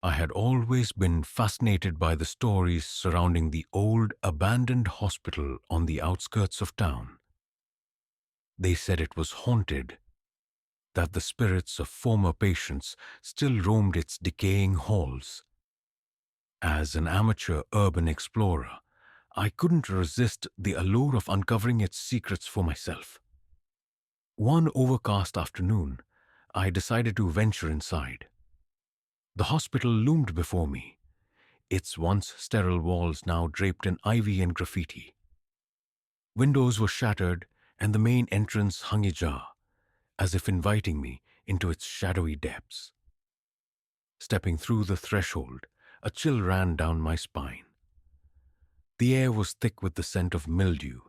I had always been fascinated by the stories surrounding the old abandoned hospital on the outskirts of town. They said it was haunted, that the spirits of former patients still roamed its decaying halls. As an amateur urban explorer, I couldn't resist the allure of uncovering its secrets for myself. One overcast afternoon, I decided to venture inside. The hospital loomed before me, its once sterile walls now draped in ivy and graffiti. Windows were shattered, and the main entrance hung ajar, as if inviting me into its shadowy depths. Stepping through the threshold, a chill ran down my spine. The air was thick with the scent of mildew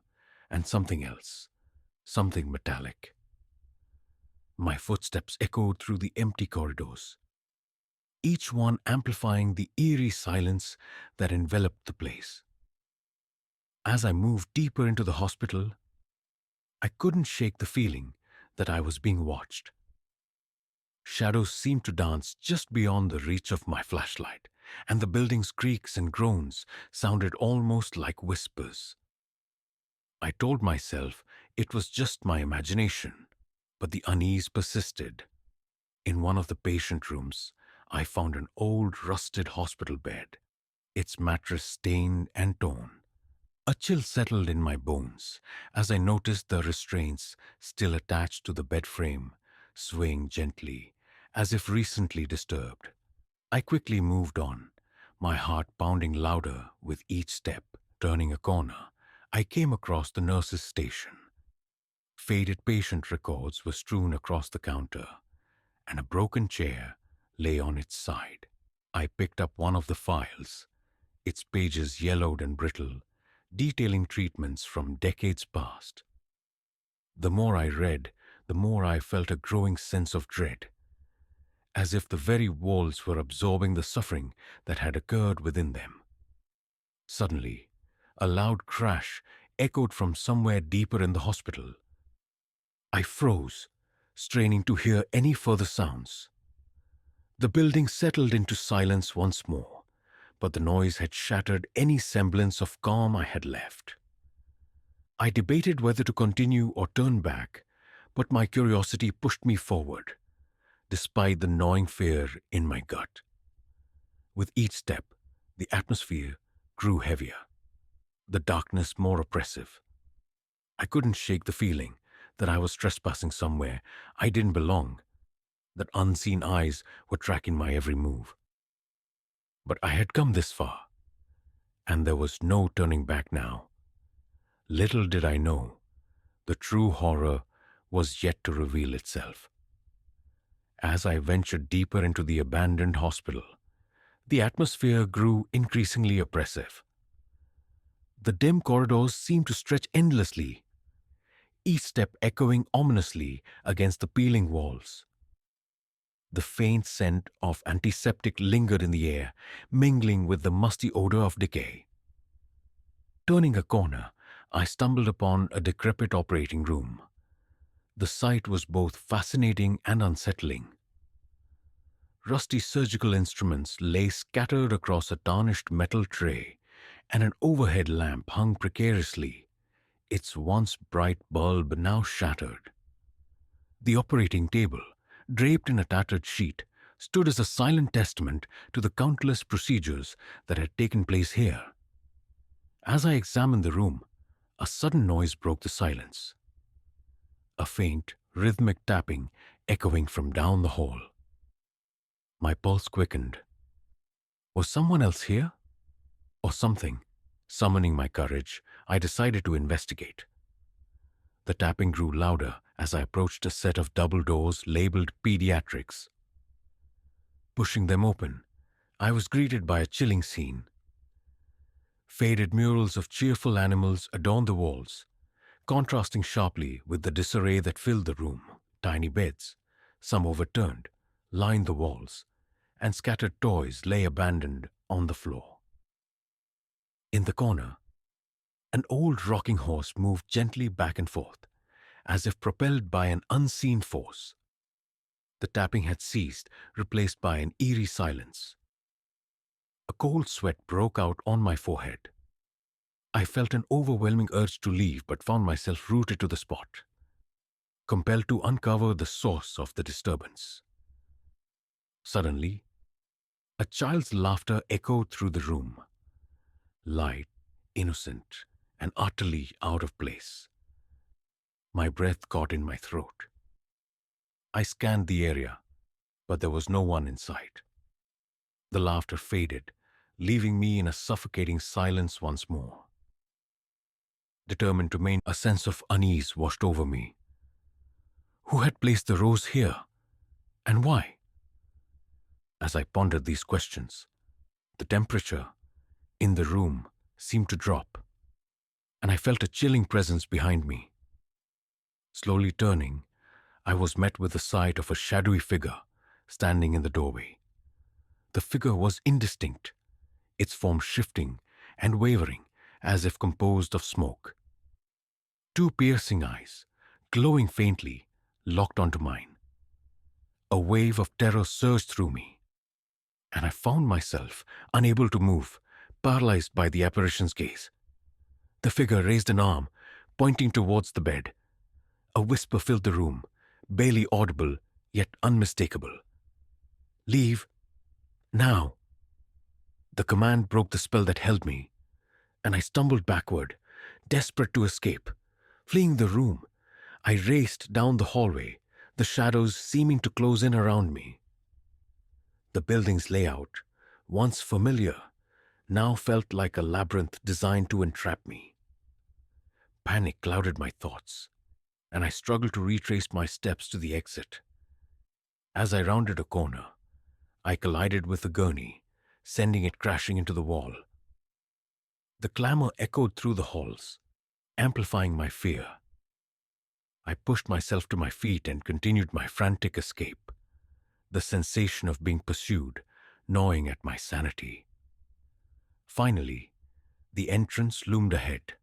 and something else, something metallic. My footsteps echoed through the empty corridors, each one amplifying the eerie silence that enveloped the place. As I moved deeper into the hospital, I couldn't shake the feeling that I was being watched. Shadows seemed to dance just beyond the reach of my flashlight, and the building's creaks and groans sounded almost like whispers. I told myself it was just my imagination, but the unease persisted. In one of the patient rooms, I found an old rusted hospital bed, its mattress stained and torn. A chill settled in my bones as I noticed the restraints still attached to the bed frame, swaying gently, as if recently disturbed. I quickly moved on, my heart pounding louder with each step. Turning a corner, I came across the nurse's station. Faded patient records were strewn across the counter, and a broken chair lay on its side. I picked up one of the files, its pages yellowed and brittle, detailing treatments from decades past. The more I read, the more I felt a growing sense of dread, as if the very walls were absorbing the suffering that had occurred within them. Suddenly, a loud crash echoed from somewhere deeper in the hospital. I froze, straining to hear any further sounds. The building settled into silence once more, but the noise had shattered any semblance of calm I had left. I debated whether to continue or turn back, but my curiosity pushed me forward, despite the gnawing fear in my gut. With each step, the atmosphere grew heavier, the darkness more oppressive. I couldn't shake the feeling that I was trespassing somewhere I didn't belong, that unseen eyes were tracking my every move. But I had come this far, and there was no turning back now. Little did I know, the true horror was yet to reveal itself. As I ventured deeper into the abandoned hospital, the atmosphere grew increasingly oppressive. The dim corridors seemed to stretch endlessly, each step echoing ominously against the peeling walls. The faint scent of antiseptic lingered in the air, mingling with the musty odor of decay. Turning a corner, I stumbled upon a decrepit operating room. The sight was both fascinating and unsettling. Rusty surgical instruments lay scattered across a tarnished metal tray, and an overhead lamp hung precariously, its once bright bulb now shattered. The operating table, draped in a tattered sheet, stood as a silent testament to the countless procedures that had taken place here. As I examined the room, a sudden noise broke the silence. A faint, rhythmic tapping echoing from down the hall. My pulse quickened. Was someone else here? Or something? Summoning my courage, I decided to investigate. The tapping grew louder as I approached a set of double doors labeled pediatrics. Pushing them open, I was greeted by a chilling scene. Faded murals of cheerful animals adorned the walls, contrasting sharply with the disarray that filled the room. Tiny beds, some overturned, lined the walls, and scattered toys lay abandoned on the floor. In the corner, an old rocking horse moved gently back and forth, as if propelled by an unseen force. The tapping had ceased, replaced by an eerie silence. A cold sweat broke out on my forehead. I felt an overwhelming urge to leave but found myself rooted to the spot, compelled to uncover the source of the disturbance. Suddenly, a child's laughter echoed through the room, light, innocent, and utterly out of place. My breath caught in my throat. I scanned the area, but there was no one in sight. The laughter faded, leaving me in a suffocating silence once more. Determined to maintain, a sense of unease washed over me. Who had placed the rose here, and why? As I pondered these questions, the temperature in the room seemed to drop, and I felt a chilling presence behind me. Slowly turning, I was met with the sight of a shadowy figure standing in the doorway. The figure was indistinct, its form shifting and wavering as if composed of smoke. Two piercing eyes, glowing faintly, locked onto mine. A wave of terror surged through me, and I found myself unable to move, paralyzed by the apparition's gaze. The figure raised an arm, pointing towards the bed. A whisper filled the room, barely audible, yet unmistakable. "Leave. Now." The command broke the spell that held me, and I stumbled backward, desperate to escape. Fleeing the room, I raced down the hallway, the shadows seeming to close in around me. The building's layout, once familiar, now felt like a labyrinth designed to entrap me. Panic clouded my thoughts, and I struggled to retrace my steps to the exit. As I rounded a corner, I collided with the gurney, sending it crashing into the wall. The clamor echoed through the halls, amplifying my fear. I pushed myself to my feet and continued my frantic escape, the sensation of being pursued gnawing at my sanity. Finally, the entrance loomed ahead,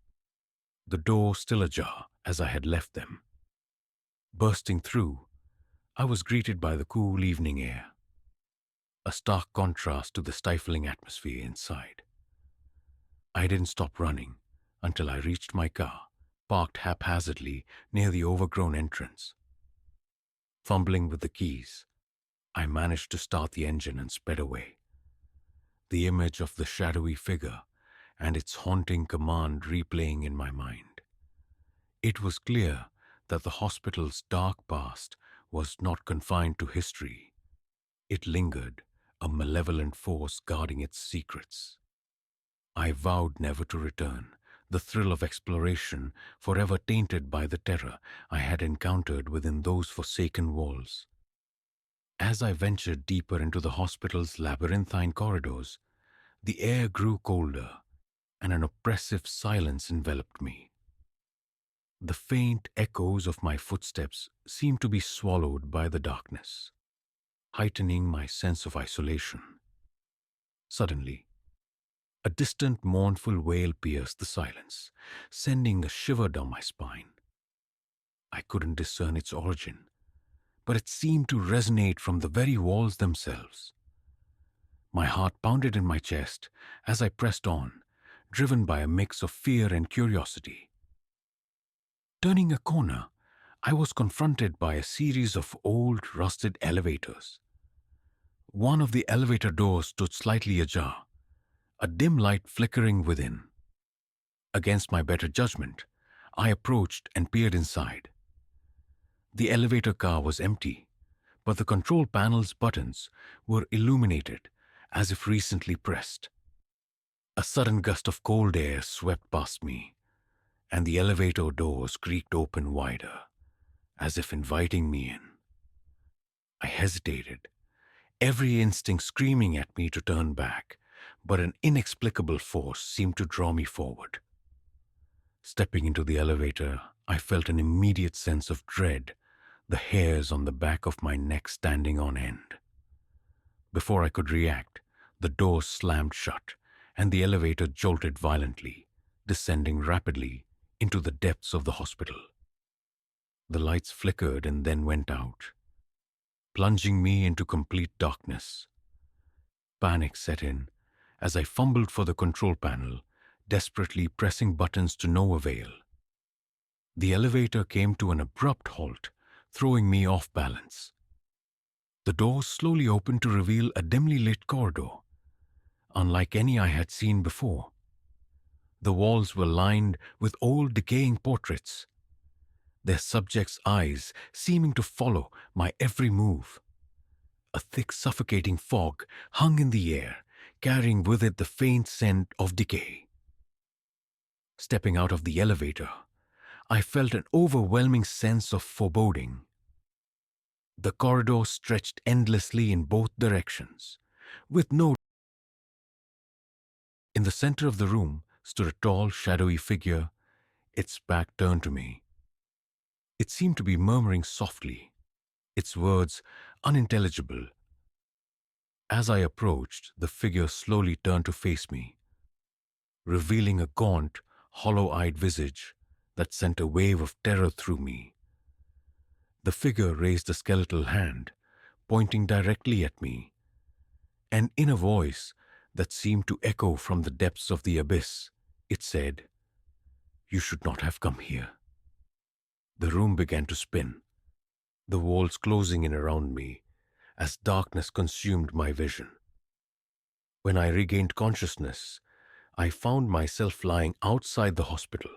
the door still ajar as I had left them. Bursting through, I was greeted by the cool evening air, a stark contrast to the stifling atmosphere inside. I didn't stop running until I reached my car, parked haphazardly near the overgrown entrance. Fumbling with the keys, I managed to start the engine and sped away, the image of the shadowy figure and its haunting command replaying in my mind. It was clear that the hospital's dark past was not confined to history. It lingered, a malevolent force guarding its secrets. I vowed never to return, the thrill of exploration forever tainted by the terror I had encountered within those forsaken walls. As I ventured deeper into the hospital's labyrinthine corridors, the air grew colder, and an oppressive silence enveloped me. The faint echoes of my footsteps seemed to be swallowed by the darkness, heightening my sense of isolation. Suddenly, a distant mournful wail pierced the silence, sending a shiver down my spine. I couldn't discern its origin, but it seemed to resonate from the very walls themselves. My heart pounded in my chest as I pressed on, driven by a mix of fear and curiosity. Turning a corner, I was confronted by a series of old, rusted elevators. One of the elevator doors stood slightly ajar, a dim light flickering within. Against my better judgment, I approached and peered inside. The elevator car was empty, but the control panel's buttons were illuminated as if recently pressed. A sudden gust of cold air swept past me, and the elevator doors creaked open wider, as if inviting me in. I hesitated, every instinct screaming at me to turn back, but an inexplicable force seemed to draw me forward. Stepping into the elevator, I felt an immediate sense of dread, the hairs on the back of my neck standing on end. Before I could react, the door slammed shut, and the elevator jolted violently, descending rapidly into the depths of the hospital. The lights flickered and then went out, plunging me into complete darkness. Panic set in, as I fumbled for the control panel, desperately pressing buttons to no avail. The elevator came to an abrupt halt, throwing me off balance. The door slowly opened to reveal a dimly lit corridor, unlike any I had seen before. The walls were lined with old decaying portraits, their subjects' eyes seeming to follow my every move. A thick, suffocating fog hung in the air, carrying with it the faint scent of decay. Stepping out of the elevator, I felt an overwhelming sense of foreboding. The corridor stretched endlessly in both directions, with no... In the center of the room stood a tall, shadowy figure, its back turned to me. It seemed to be murmuring softly, its words unintelligible. As I approached, the figure slowly turned to face me, revealing a gaunt, hollow-eyed visage that sent a wave of terror through me. The figure raised a skeletal hand, pointing directly at me, and in a voice that seemed to echo from the depths of the abyss, it said, "You should not have come here." The room began to spin, the walls closing in around me as darkness consumed my vision. When I regained consciousness, I found myself lying outside the hospital,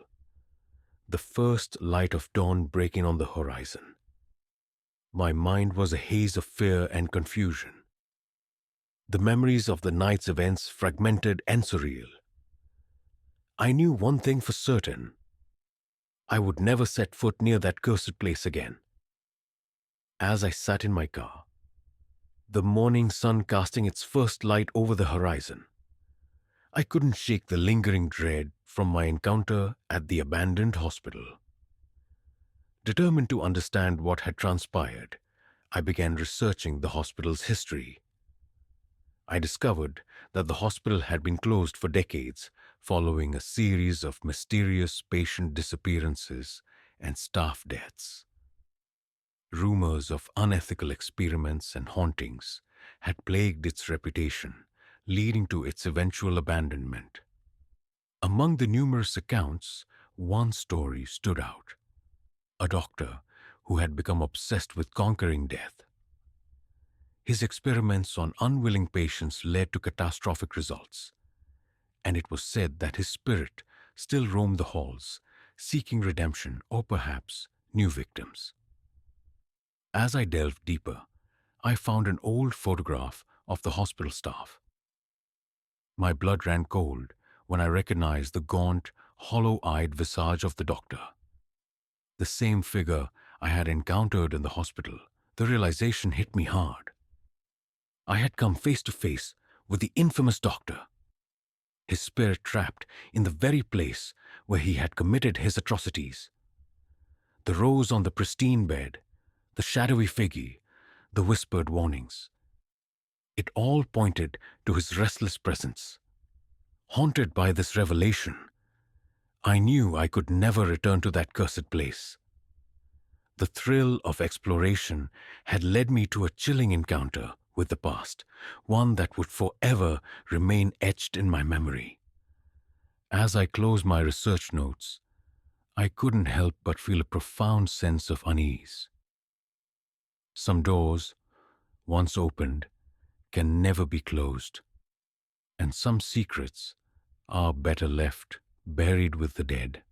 the first light of dawn breaking on the horizon. My mind was a haze of fear and confusion. The memories of the night's events fragmented and surreal. I knew one thing for certain. I would never set foot near that cursed place again. As I sat in my car, the morning sun casting its first light over the horizon, I couldn't shake the lingering dread from my encounter at the abandoned hospital. Determined to understand what had transpired, I began researching the hospital's history. I discovered that the hospital had been closed for decades following a series of mysterious patient disappearances and staff deaths. Rumors of unethical experiments and hauntings had plagued its reputation, leading to its eventual abandonment. Among the numerous accounts, one story stood out. A doctor who had become obsessed with conquering death. His experiments on unwilling patients led to catastrophic results, and it was said that his spirit still roamed the halls, seeking redemption or perhaps new victims. As I delved deeper, I found an old photograph of the hospital staff. My blood ran cold when I recognized the gaunt, hollow-eyed visage of the doctor. The same figure I had encountered in the hospital. The realization hit me hard. I had come face to face with the infamous doctor, his spirit trapped in the very place where he had committed his atrocities. The rose on the pristine bed, the shadowy figure, the whispered warnings. It all pointed to his restless presence. Haunted by this revelation, I knew I could never return to that cursed place. The thrill of exploration had led me to a chilling encounter with the past, one that would forever remain etched in my memory. As I closed my research notes, I couldn't help but feel a profound sense of unease. Some doors, once opened, can never be closed, and some secrets are better left buried with the dead.